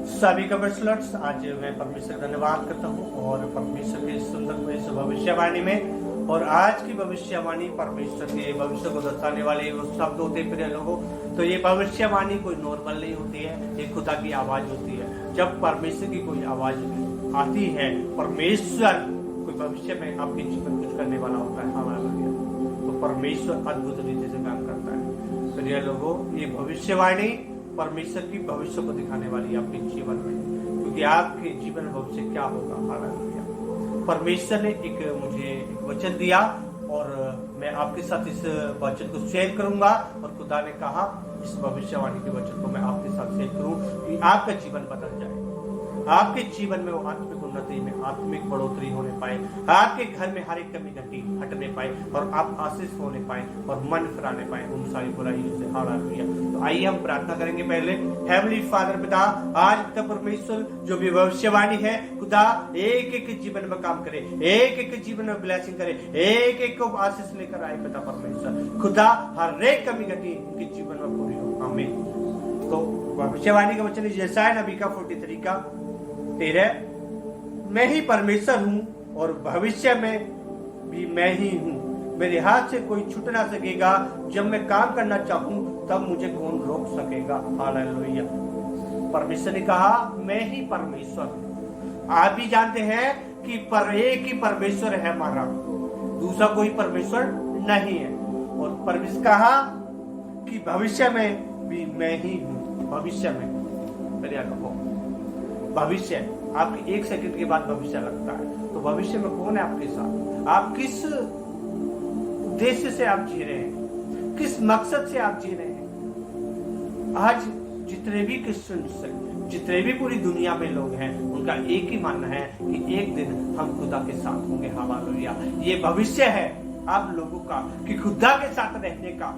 सभी का ब्रेसलेट्स, आज मैं परमेश्वर का धन्यवाद करता हूँ और परमेश्वर के सुंदर इस भविष्यवाणी में। और आज की भविष्यवाणी परमेश्वर के भविष्य को दर्शाने वाले वो शब्द होते हैं प्रिय लोगों। तो ये भविष्यवाणी कोई नॉर्मल नहीं होती है, ये खुदा की आवाज होती है। जब परमेश्वर की कोई आवाज आती है, परमेश्वर कोई भविष्य में आपके जीवन कुछ करने वाला होता है, हालेलुया, तो परमेश्वर अद्भुत रीति से काम करता है। प्रिय लोगों, ये भविष्यवाणी परमेश्वर की भविष्य को दिखाने वाली है आपके जीवन में, क्योंकि आपके जीवन में भविष्य क्या होगा, हालेलुया। परमेश्वर ने मुझे एक वचन दिया और मैं आपके साथ इस वचन को शेयर करूंगा। और खुदा ने कहा इस भविष्यवाणी के वचन को मैं आपके साथ शेयर करूं कि आपका जीवन बदल जाए, आपके जीवन में वो आत्मिक उन्नति में आत्मिक बढ़ोतरी होने पाए, आपके घर में हर एक कमी घटी हटने पाए और आप आशीष होने पाए और मन फिराने पाए उन सारी बुराइयों से, हालेलुया। तो आइए हम प्रार्थना करेंगे। पहले हेवनली फादर पिता, आज तक परमेश्वर जो भी भविष्यवाणी है खुदा, एक एक जीवन में काम करे, एक एक जीवन में ब्लेसिंग करे, एक एक को आशीष लेकर आए पिता परमेश्वर। खुदा हर एक कमी घटी उनके जीवन में पूरी हो, आमीन। तो भविष्यवाणी का वचन यशायाह नबी का 43 का 13, मैं ही परमेश्वर हूँ और भविष्य में भी मैं ही हूँ, मेरे हाथ से कोई छूट ना सकेगा, जब मैं काम करना चाहूँ तब मुझे कौन रोक सकेगा, हालेलुया। परमेश्वर ने कहा मैं ही परमेश्वर हूँ। आप भी जानते हैं कि एक ही परमेश्वर है हमारा, दूसरा कोई परमेश्वर नहीं है। और परमेश्वर कहा कि भविष्य में भी मैं ही हूँ, भविष्य में भविष्य आपके एक सेकंड के बाद भविष्य लगता है, तो भविष्य में कौन है आपके साथ, आप किस उद्देश्य से आप जी रहे हैं, किस मकसद से आप जी रहे हैं। आज जितने भी क्रिश्चियन, जितने भी पूरी दुनिया में लोग हैं, उनका एक ही मानना है कि एक दिन हम खुदा के साथ होंगे, हालेलुया। ये भविष्य है आप लोगों का कि खुदा के साथ रहने का।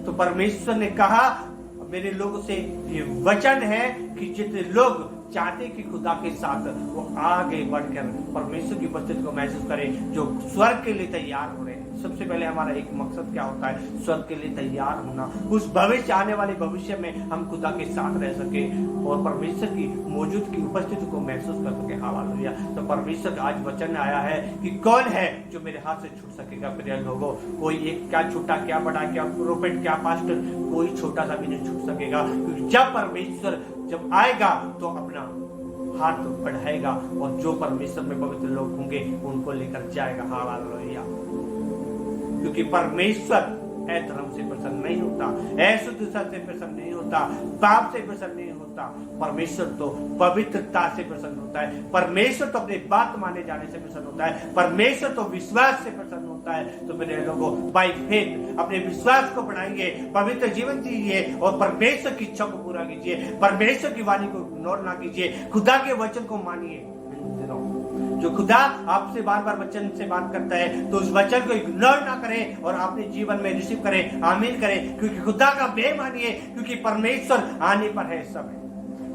तो परमेश्वर ने कहा मेरे लोगों से ये वचन है कि जितने लोग चाहते कि खुदा के साथ वो आगे बढ़कर परमेश्वर की उपस्थिति को महसूस करें, जो स्वर्ग के लिए तैयार हो रहे हैं। सबसे पहले हमारा एक मकसद क्या होता है, स्वर्ग के लिए तैयार होना, उस भविष्य आने वाले भविष्य में हम खुदा के साथ रह सके और परमेश्वर की मौजूद की उपस्थिति को महसूस कर सके, हालेलुया। तो परमेश्वर का आज वचन आया है कि कौन है जो मेरे हाथ से छूट सकेगा। प्रिय लोगों, कोई एक क्या छोटा क्या बड़ा क्या प्रोफेट क्या पास्टर, कोई छोटा सा भी नहीं छूट सकेगा, क्योंकि जब परमेश्वर जब आएगा तो अपना हाथ बढ़ाएगा और जो परमेश्वर में पवित्र लोग होंगे उनको लेकर जाएगा, हालेलुया। क्योंकि परमेश्वर धर्म से प्रसन्न नहीं होता, शुद्धता से प्रसन्न नहीं होता, पाप से प्रसन्न नहीं होता। परमेश्वर तो पवित्रता से प्रसन्न होता है, परमेश्वर तो अपने बात माने जाने से प्रसन्न होता है, परमेश्वर तो विश्वास से प्रसन्न होता है। तो मेरे लोगों, बाय फेथ अपने विश्वास को बढ़ाएंगे, पवित्र जीवन जिए और परमेश्वर की इच्छा को पूरा कीजिए, परमेश्वर की वाणी को इग्नोर ना कीजिए, खुदा के वचन को मानिए। जो खुदा आपसे बार बार वचन से बात करता है तो उस वचन को इग्नोर ना करें और अपने जीवन में रिसीव करें, आमीन करें, क्योंकि खुदा का बे मानिए, क्योंकि परमेश्वर आने पर है, सब है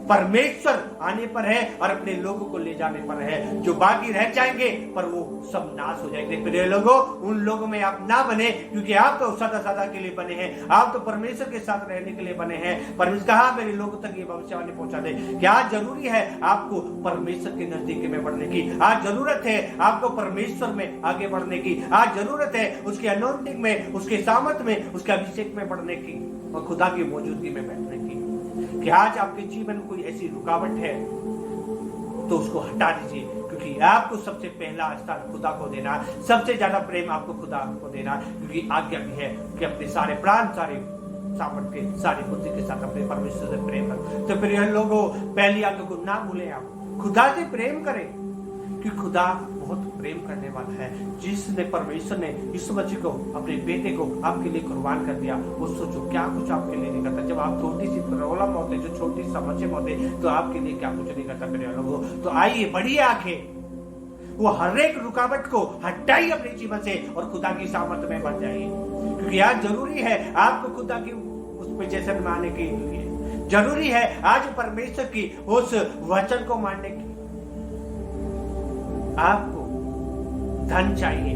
परमेश्वर आने पर है और अपने लोगों को ले जाने पर है। जो बाकी रह जाएंगे पर वो सब नाश हो जाएंगे। प्रिय लोगों, उन लोगों में आप ना बने, क्योंकि आप तो सदा सदा के लिए बने हैं, आप तो परमेश्वर के साथ रहने के लिए बने हैं। परमेश्वर कहा मेरे लोगों तक ये भविष्यवाणी पहुंचा दे। क्या आज जरूरी है आपको परमेश्वर के नजदीकी में बढ़ने की, आज जरूरत है आपको परमेश्वर में आगे बढ़ने की, आज जरूरत है उसके अनॉइंटिंग में, उसके सामर्थ में, उसके अभिषेक में बढ़ने की और खुदा की मौजूदगी में बैठने की। कि आज आपके जीवन में कोई ऐसी रुकावट है तो उसको हटा दीजिए, क्योंकि आपको सबसे पहला स्थान खुदा को देना, सबसे ज्यादा प्रेम आपको खुदा को देना, क्योंकि आज्ञा भी है कि अपने सारे प्राण, सारे सामर्थ के, सारी बुद्धि के साथ अपने परमेश्वर से प्रेम करो। तो प्रिय लोगों, पहली आज्ञा को ना भूलें, आप खुदा से प्रेम करें, क्योंकि खुदा बहुत प्रेम करने वाला है। जिसने परमेश्वर ने यीशु मसीह को, अपने बेटे को आपके लिए कुर्बान कर दिया, वो सोचो क्या कुछ आपके लिए नहीं करता। जब आप छोटी सी प्रॉब्लम होते, जो छोटी समस्या होते, तो आपके लिए क्या कुछ नहीं करता मेरे लोगों। तो आइए बढ़िए आंखें, वो हर एक रुकावट को हटाइए अपने जीवन से और खुदा की सामर्थ्य में बढ़ जाइए, क्योंकि आज जरूरी है आपको खुदा की उस पे जैसे मानने के लिए, जरूरी है आज परमेश्वर की उस वचन को मानने की। आपको धन चाहिए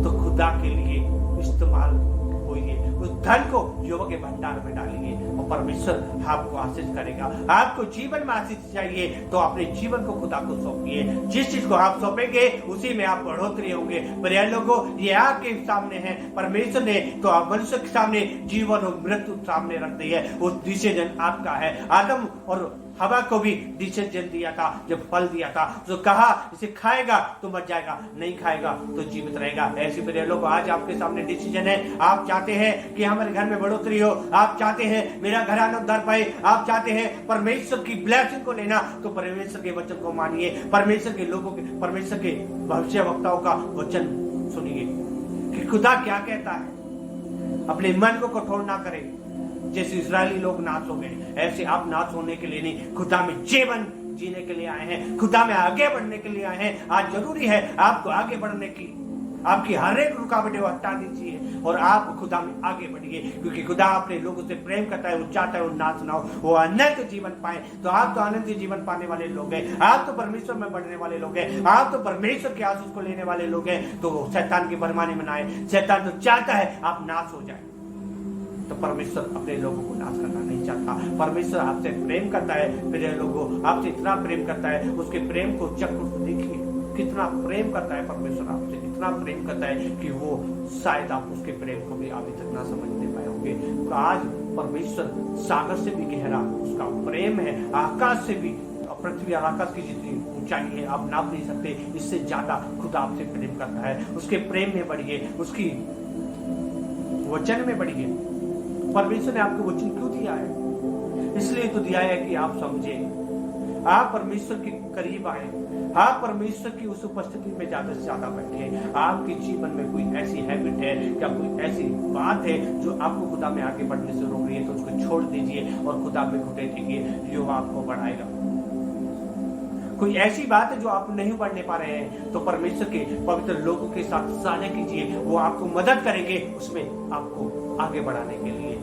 तो खुदा के लिए इस्तेमाल होइए, उस धन को युवा के भंडार में डालिए और परमेश्वर आपको आशीष करेगा। आपको जीवन में आशीष चाहिए तो अपने जीवन को खुदा को सौंपिए। जिस चीज को आप सौंपेंगे उसी में आप बढ़ोतरी होंगे। प्रिय लोगों, ये आपके सामने है। परमेश्वर ने तो आप मनुष्य के सामने जीवन और मृत्यु सामने रख दी है। वो डिसीजन आपका है। आदम और हवा को भी डिसीजन दिया था, जब फल दिया था तो कहा इसे खाएगा तो मर जाएगा, नहीं खाएगा तो जीवित रहेगा। ऐसे प्रिय लोग, आज आपके सामने डिसीजन है। आप चाहते हैं कि हमारे घर में बढ़ोतरी हो, आप चाहते हैं मेरा घराना उद्धार पाए, आप चाहते हैं परमेश्वर की ब्लेसिंग को लेना, तो परमेश्वर के वचन को मानिए। परमेश्वर के लोगों के, परमेश्वर के भविष्यवक्ताओं का वचन सुनिए कि खुदा क्या कहता है। अपने मन को कठोर ना करें। जैसे इजरायली लोग नाश हो गए, ऐसे आप नाश होने के लिए नहीं, खुदा में जीवन जीने के लिए आए हैं, खुदा में आगे बढ़ने के लिए आए हैं। आज जरूरी है आपको आगे बढ़ने की। आपकी हर एक रुकावटें हटा दीजिए और आप खुदा में आगे बढ़िए, क्योंकि खुदा अपने लोगों से प्रेम करता है। वो चाहता है वो नाश ना हो, वो अनंत जीवन पाए। तो आप तो अनंत जीवन पाने वाले लोग हैं, आप तो परमेश्वर में बढ़ने वाले लोग हैं, आप तो परमेश्वर के आशीष को लेने वाले लोग हैं। तो शैतान की भरमाने में ना आए। शैतान तो चाहता है आप नाश हो जाए, तो परमेश्वर अपने लोगों को नाश करना नहीं चाहता। परमेश्वर आपसे प्रेम करता है। मेरे लोगों, आपसे इतना प्रेम करता है, उसके प्रेम को चक्र देखिए कितना प्रेम करता है। परमेश्वर आपसे इतना प्रेम करता है कि वो शायद आप उसके प्रेम को भी अभी तक ना समझ नहीं पाए होंगे। तो आज परमेश्वर सागर से भी गहरा उसका प्रेम है, आकाश से भी, पृथ्वी और आकाश की जितनी ऊंचाई है आप नाप नहीं सकते, इससे ज्यादा खुदा आपसे प्रेम करता है। उसके प्रेम में बढ़िए, उसकी वचन में बढ़िए। परमेश्वर ने आपको वचन क्यों दिया है? इसलिए तो दिया है कि आप समझे, आप परमेश्वर के करीब आए, आप परमेश्वर की उस उपस्थिति में ज्यादा से ज्यादा बैठे। आपके जीवन में कोई ऐसी हैबिट है या कोई ऐसी बात है जो आपको खुदा में आगे बढ़ने से रोक रही है, तो उसको छोड़ दीजिए और खुदा में घुटे टीकिए, जो आपको बढ़ाएगा। कोई ऐसी बात है जो आप नहीं बढ़ने पा रहे हैं, तो परमेश्वर के पवित्र लोगों के साथ साझा कीजिए, वो आपको मदद करेंगे उसमें आपको आगे बढ़ाने के लिए।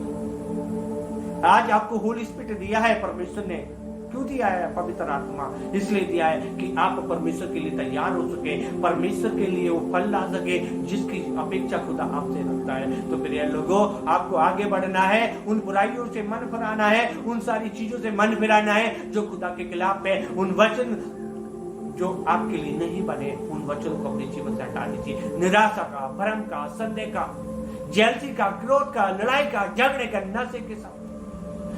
आज आपको होली स्पिरिट दिया है परमेश्वर ने। क्यों दिया है पवित्र आत्मा? इसलिए दिया है कि आप परमेश्वर के लिए तैयार हो सके, परमेश्वर के लिए वो फल ला सके जिसकी अपेक्षा खुदा आपसे रखता है। तो प्रिय लोगों, आपको आगे बढ़ना है, उन बुराइयों से मन फिराना है, उन सारी चीजों से मन फिराना है जो खुदा के खिलाफ है। उन वचन जो आपके लिए नहीं बने, उन वचनों को अपने जीवन से हटा दीजिए। निराशा का, भ्रम का, संदेह का, जेलसी का, क्रोध का, लड़ाई का, झगड़े का, नशे के साथ,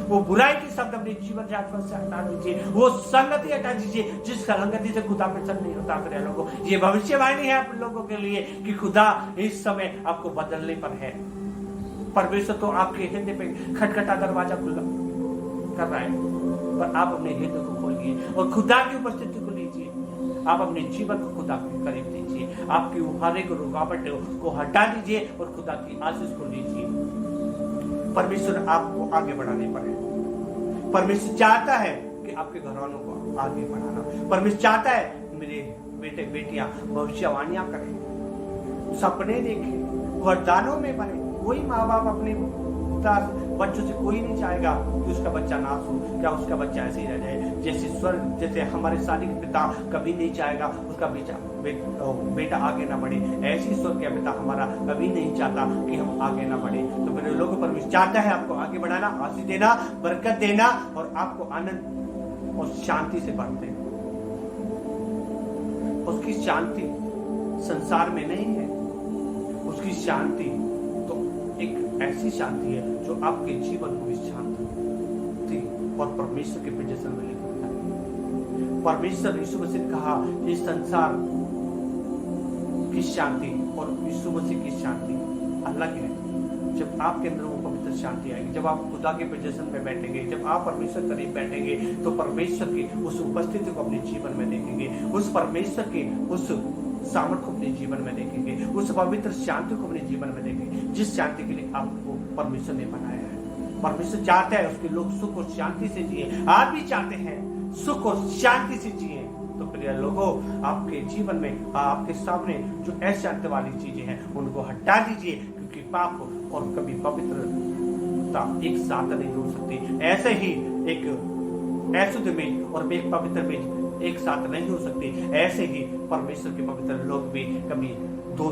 वो बुराई के शब्द अपने जीवन से हटा दीजिए। वो संगति हटा दीजिए जिस संगति से खुदा पसंद नहीं होता। मेरे लोगों, ये भविष्यवाणी है आप लोगों के लिए कि खुदा इस समय आपको बदलने पर है। परमेश्वर तो आपके हृदय पे खटखटा दरवाजा खुला कर रहा है, पर आप अपने हृदय को खोलिए और खुदा की उपस्थिति को लीजिए। आप अपने जीवन को खुदा के करीब दीजिए, आपकी हर एक रुकावट को हटा दीजिए और खुदा की आशीष को लीजिए। परमेश्वर आपको आगे बढ़ाने पर है। परमेश्वर चाहता है कि आपके घरवालों को आगे बढ़ाना। परमेश्वर चाहता है मेरे बेटे बेटियां भविष्यवाणियां करें, सपने देखें, वरदानों में बने। कोई माँ बाप अपने बच्चों से कोई नहीं चाहेगा कि उसका बच्चा नाश हो, क्या उसका बच्चा ऐसे ही रह जाए। जैसे हमारे शादी के पिता कभी नहीं चाहेगा उसका बेटा आगे ना बढ़े, ऐसी ईश्वर का पिता हमारा कभी नहीं चाहता कि हम आगे ना बढ़े। तो मेरे लोगों, परमेश्वर चाहता है आपको आगे बढ़ाना, आशीष देना, बरकत देना और आपको आनंद और शांति से भरते। उसकी शांति संसार में नहीं है, उसकी शांति तो एक ऐसी शांति है जो आपके जीवन को शांति और परमेश्वर के प्रजन में लेकर जाए। परमेश्वर यीशु मसीह ने कहा इस संसार की शांति और यीशु मसीह की शांति अलग है। जब आपके अंदर वो पवित्र शांति आएगी, जब आप खुदा के प्रजन में बैठेंगे, जब आप परमेश्वर करीब बैठेंगे, तो परमेश्वर की उस उपस्थिति को अपने जीवन में देखेंगे, उस परमेश्वर के उस सामर्थ को अपने जीवन में देखेंगे, उस पवित्र शांति को अपने जीवन में देखेंगे जिस शांति के लिए आपको परमेश्वर ने बनाया है। परमेश्वर चाहता है उसके लोग सुख और शांति से जिए। आप भी चाहते हैं सुख और शांति से जिए। तो प्रिय लोगों, आपके जीवन में आपके सामने जो अशांति वाली चीजें हैं उनको हटा दीजिए, क्योंकि पाप और कभी पवित्रता एक साथ नहीं हो सकती। ऐसे ही एक अशुद्ध में और एक पवित्र में एक साथ नहीं हो सकती। ऐसे ही परमेश्वर के पवित्र लोग भी कभी दो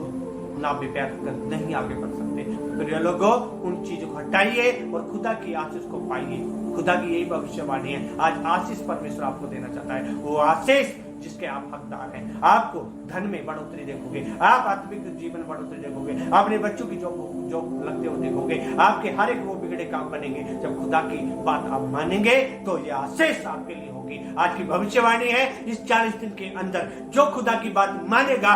नाव पे पैर कर नहीं आगे बढ़ सकते। प्रिय लोगों, उन चीजों को हटाइए और खुदा की आशीष को पाइए। खुदा की यही भविष्यवाणी है। आज आशीष परमेश्वर आपको देना चाहता है, वो आशीष जिसके आप हकदार हैं। आपको धन में बढ़ोतरी देखोगे, आप आत्मिक जीवन में बढ़ोतरी देखोगे, अपने बच्चों की जो लगते हो देखोगे, आपके हर एक वो बिगड़े काम बनेंगे। जब खुदा की बात आप मानेंगे तो ये आशीष आपके लिए होगी। आज की भविष्यवाणी है, इस 40 दिन के अंदर जो खुदा की बात मानेगा